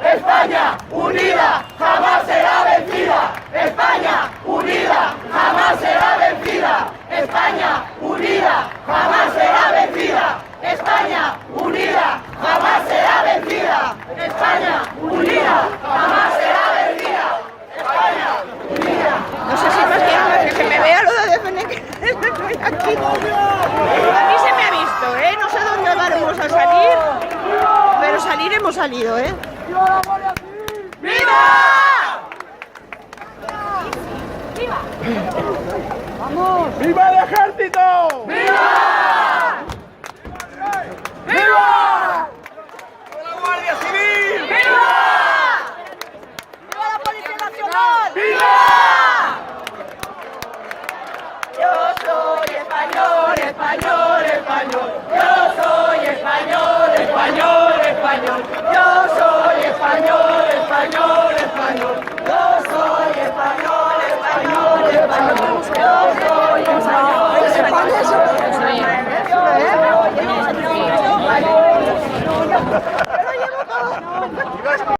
España unida jamás será vencida. España unida jamás será vencida. España unida jamás será vencida. España unida jamás será vencida. España unida jamás será vencida. España unida. No sé si más quiero que me vea lo de defender que estoy aquí. A mí se me ha visto, ¿eh? No sé dónde vamos a salir, pero salir hemos salido, ¿eh? ¡Viva la Guardia Civil! ¡Viva! ¡Viva! ¡Vamos! ¡Viva el ejército! ¡Viva! ¡Viva! ¡Viva la Guardia Civil! ¡Viva! ¡Viva la Policía Nacional! ¡Viva! Yo soy español, español, español.